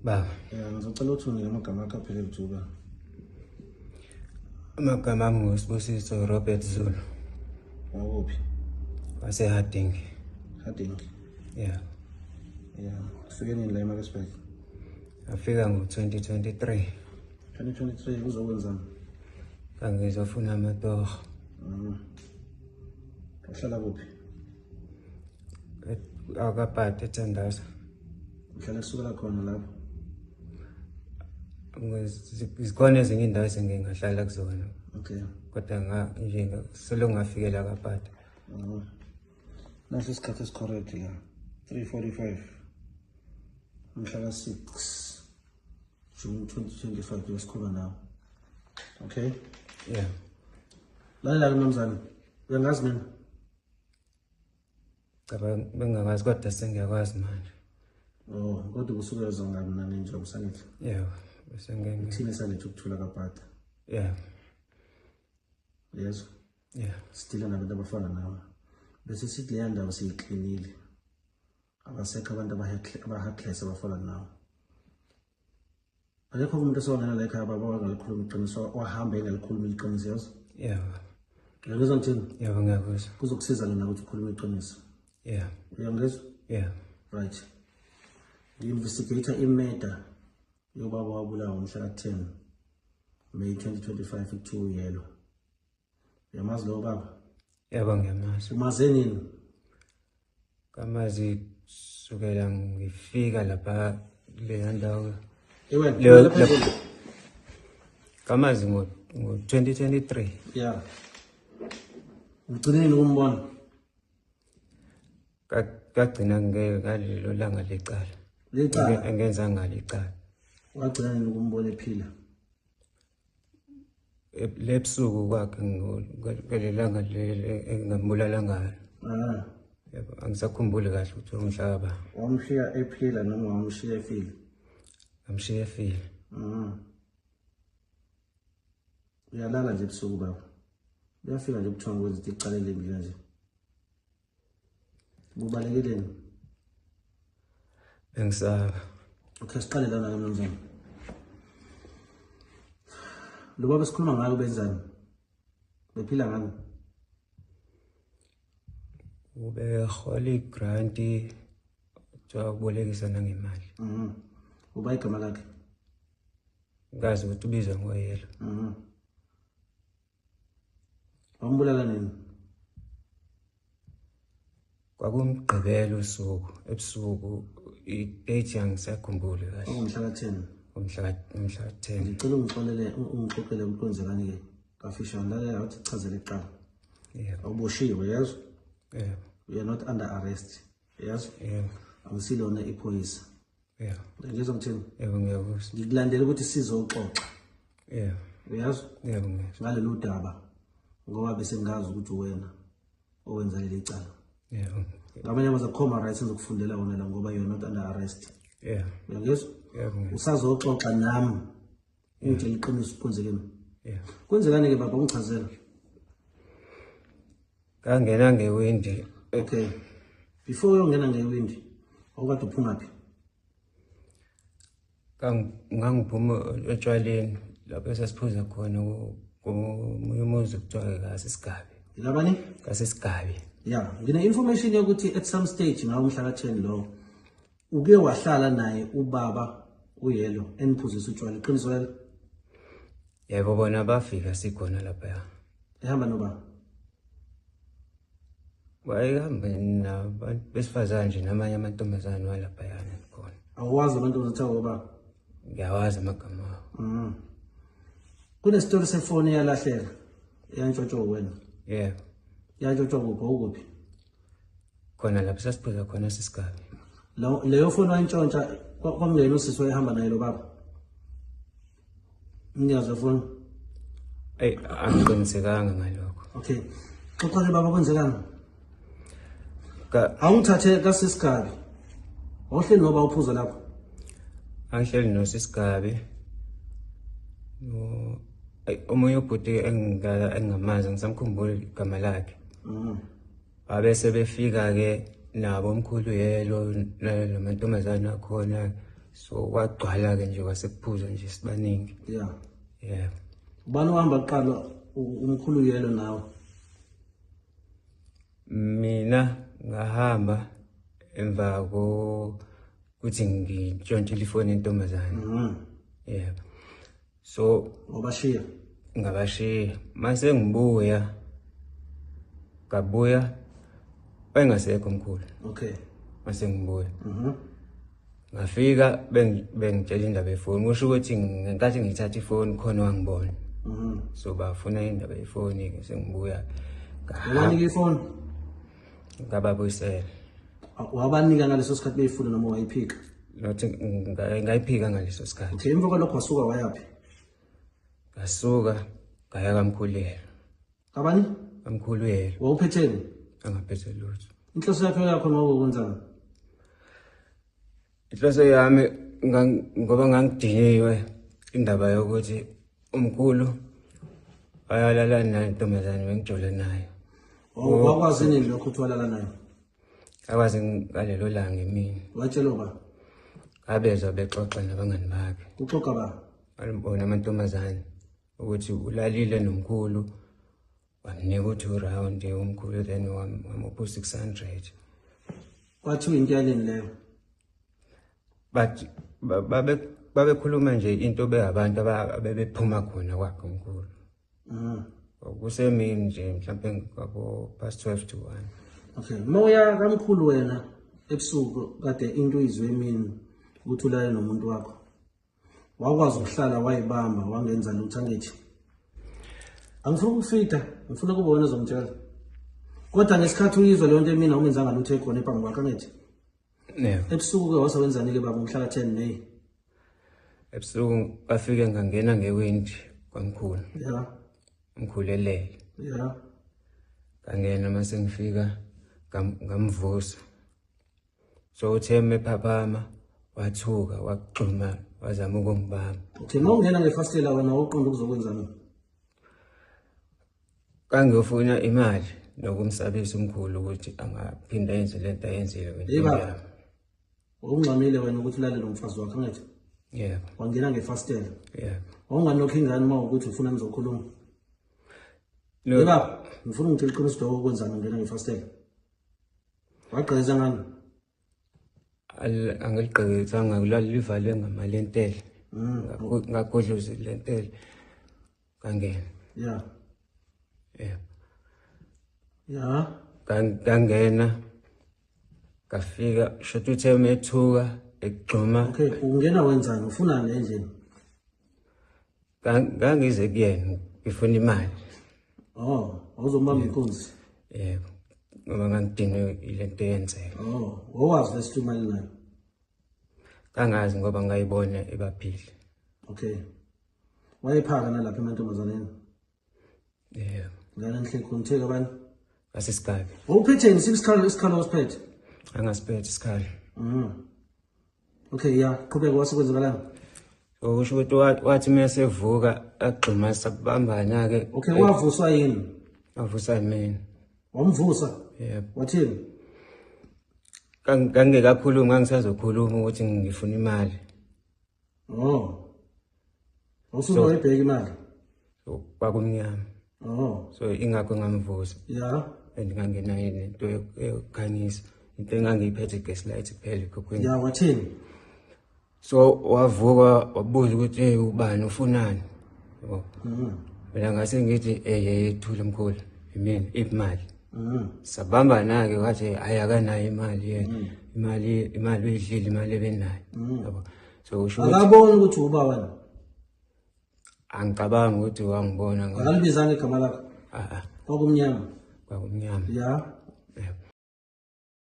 Ba. Ngizocela ukuthi unike amagama akho aphele bujuba. Amagama ami nguSibusiso Robert Zulu. Wakuphi? WaseHarding. Harding. Yeah. Yeah. Ufike nini la eMarketsburg? Ngafika ngo-2023. 2023 uzokwenzani? Ngizofuna amatoho. Uhlala kuphi? Akaphathe eThandaza. Uhlala kusukela khona lapho? Zikhona ezinye indawo esengingahlala kuzona. Okay. Kodwa nje solo ngafikela akaphathe. Naso isikhathi esicorrect la. 3:45. Mhla 6 June 2025 uyasikhuluma nawe. Okay? Yeah. Lalela mnumzane. Uyangazi mina? Cha bengakazi kodwa sengiyakwazi manje. Oh, kodwa usuke zongabi nani nje usanithi? Yeah. Bese ngeke. Thina salethe ukuthula kaphatha. Yeah. Yes. Yeah. Stila nabantu abafana nawe. Bese sithi le ndawo siyiklinile. Abasekho abantu abahackless abafana nawe. Akekho umuntu osongena la ekhaya baba wangalikhuluma iqiniso wahamba engalikhuluma iqiniso yazo. Yeah. Uyangizwa ngithini? Yeah, ngiyakuzwa. Kuzokusiza lana ukuthi ukhulume iqiniso. Yeah. Uyangizwa? Yeah. Right. The investigator imeda yobaba wabulawa ngomhla ka-10 May 2025 ku2 Yellow. Uyamazi lo baba? Yebo ngiyamazi. Umaze nini? Kamazi sukela ngifika lapha le ndawo. Ewe, kamazi ngo-2023. yeah. Ugcinile ukumbona? Kagcina ngalelo langa lecala. Lecala? Angenza ngalicala. Wagcina nini ukumbona ephila? Lebusuku kwakhe ngelanga engambulala ngalo. Yebo, angisakhumbuli kahle ukuthi umhlaba. Wamshiya ephila noma wamshiya efile? Ngamshiya efile. Uyalala nje ebusuku baba. Uyafika nje kuthonga ukuthi icala lembi kanje. Kubalekileni? Bengisaba. Okay, siqale lana mnumzane. Lo baba sikhuluma ngayo benzani? Bephila ngani? Ubehola igranti ukubolekisa nangemali. Uba igama lakhe? Ngazi ukuthi ubizwa ngoYelo. Wambulala nini? Kwakumgqibelo usuku, ebusuku i-date yangisakhumbuli kahle. Ngomhla ka-10. Ngomhla ka-10. Ngicela ungixoxele ukuthi kwenzekani ke kafishane lalela wathi chazele eqala. Yeah. Awuboshiwe yazi? Yeah. You are not under arrest. Yazi? Yeah. Awusilona iphoyisa. Yeah. Ngizwa ngithini? Yebo ngiyakuzwa. Ngikulandela ukuthi sizoxoxa. Yeah. Uyazi? Yebo ngiyakuzwa. Ngalelo daba ngoba bese ngazi ukuthi wena owenza leli cala. Yebo. Ngamanye amazwi khoma rights ngizokufundela wona la ngoba you are not under arrest. Yeah. Uyangizwa? Yebo. Usazoxoxa nami. Ngitshela iqiniso kwenzekeni. Yeah. Kwenzekani ke baba ungichazela? Kangena ngewindi. Okay. Before uyongena ngewindi, awukade uphuma phi? Ngangiphuma etshwaleni lapho esasiphuza khona komunye umuzi kuthiwa kaSisigabi. Yilabani? kaSisigabi. Yeah, ngine information yokuthi at some stage ngawo umhla ka-10 lo uke wahlala naye ubaba uYelo eniphuzisa utshwala iqiniso lelo? Yebo bona bafika sikhona lapha. Ehamba noba? Wayehamba nabantu besifazane nje namanye amantombazane walapha yana khona. Awazi abantu ozothawa ngoba? Ngiyawazi amagama abo. Kune story sefoni yalahleka yantshotshwa wena? Yeah. Yantshotshwa kuphi ukuphi? Khona lapho sasiphuza khona Sisigabi. Leyo foni wantshontsha kwamngena usisi wayehamba naye lo baba? Ngiyazwa foni? Angicinisekanga ngalokho. Okay. Xoxa ke baba kwenzekani? Awungithathe kaSisigabi. Awuhleli noba uphuzo lapho? Angihleli noSisigabi. Omunye ubhuti engingamazi ngisamkhumbula igama lakhe. Abese befika ke nabo omkhulu Yelo namantombazane akhona So kwagcwala-ke nje kwasekuphuza nje sibaningi. Yeah. Yeah. Ubani uhamba kuqala umkhulu Yelo nawe? Mina ngahamba emva kuthi ngintshontshile ifoni yentombazane. Yeah. So Ngobashiya. ngabashiya mase ngibuya ngabuya bengasekho omkhulu. Okay. Mase ngibuya ngafika bengitshela indaba yefoni kusho ukuthi ngenkathi ngithatha ifoni khona wangibona. So bafuna indaba yefoni ke sengibuya Wabanika ifoni? ngababuyisela. Wabanika ngaleso sikhathi beyifuna noma wayiphika? Nothi ngayiphika ngaleso sikhathi. Okay, emva kwalokho wasuka wayaphi? Ngasuka ngaya kamkhulelo. Abani? Kamkhulelo Wawuphetheni? angaphethe lutho. Inhloso yakho ngokwenzani? Inhloso yami ngoba ngangidiniwe indaba yokuthi umkhulu ayalala nayo intombazane bengijole nayo. Wakwazi nini lokho uthwalala nayo? Akwazi ngalelo langa emini. Watshelwa ba? Abezwa bexoxa nabangani bakhe. Uxoxa ba? Alibona amantombazane ukuthi ulalile nomkhulu wamnika u2 round umkhulu then wamupha 600. Kwathiwa into yaleni leyo? But babekhuluma nje into beyabantu abebephuma khona kwakhe umkhulu. Kusemini nje mhlawumbe ngabo past 12 to 1. Okay, moya kamkhulu wena ebusuku kade into izwe emini ukuthi ulale nomuntu wakho. Wakwazi ukuhlala wayibamba wangenza lutho angithi. Angifuna ukufida, ngifuna kube wena ozongitshela. Kodwa ngesikhathi uyizwa leyo nto emini awumenzanga lutho ekhona ephambi kwakho angithi. Yeah. Ebusuku ke wasawenzani ke baba umhla ka10 May? Ebusuku bafike ngangena ngewindi kwamkhulu. Yeah. Umkhulu elele. Yeah. Ngangena mase ngifika ngamvusa. So utheme ephaphama wathuka waqhuma wazama ukungibamba. Okay, mawungena ngefastela wena uqonda ukuzokwenzani? Kangiyofuna imali nokumsabisa umkhulu ukuthi angaphinda yenze lento ayenzile wena. Ungxamile wena ukuthi ulale nomfazi wakho angithi? Yeah. Wangena ngefastela. Yeah. Wanganokho ingane uma ukuthi ufuna nizokhuluma. No. Yeba, ngifuna ngicela iqiniso lokho kwenzani ungena ngefastela. Waqheza ngani? Angiliqhekisanga kulivale ngamalentele. Ngakhodloza lentele. Kangena. Yeah. Yeah. Yeah. Kangena kafika shothi utheme ethuka ekugxuma. Okay, ungena wenzani? Ufunani endlini? Ngangize kuyena ngifuna imali. Awuzombamba inkunzi. Yebo. Ngoba ngangidinwe ilento eyenzeka. Wawazi lesithi imali nayo? Kangazi ngoba ngayibona ebaphili. Okay. Wayephaka nalapha emantombazaneni? Yebo. Ngane nihle kontheka bani? Asisikhali. Wawuphethe ngisiphi isikhalo osiphethe? Angasiphethe isikhali. Okay, yeah, qhubeka wasekwenzakalani? Okusho ukuthi wathi mesevuka agxuma sabambana ke. Okay, wavuswa yini? Wavusa yimina. Wamvusa? Yebo. Wathini? Ngangekakhuluma ngangisazokhuluma ukuthi ngifuna imali. Awusuke wayibheka imali? So kwakumnyama. So ingakho ngamvusa. Yeah. Ngangena into yokukhanyisa. Into engangiyiphethe gaslight kuphela ekhokhweni. Yeah, wathini? So wavuka wabuza ukuthi hey ubani ufunani? Yebo. Mina ngase ngithi ethula umkhulu imini imali. Sabamba nake wathi ayakanayo imali yena. Imali uyidlile imali ebenayo. Yebo. So usho akabona ukuthi uba wena? Angicabanga ukuthi wangibona Akalibizanga igama lakho? Kwakumnyama. Kwakumnyama? Kwakumnyama. Yeah. Yebo.